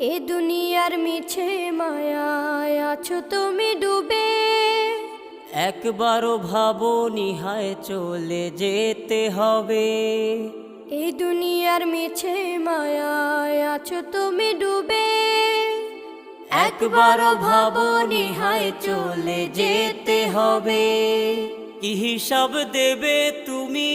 এ দুনিয়ার মিছে মায়ায় আছো তুমি ডুবে। একবারও ভাবো নিহায় চলে যেতে হবে। এই দুনিয়ার মিছে মায়ায় আছো তুমি ডুবে। একবারও ভাবো নিহায় চলে যেতে হবে। কি হিসাব দেবে তুমি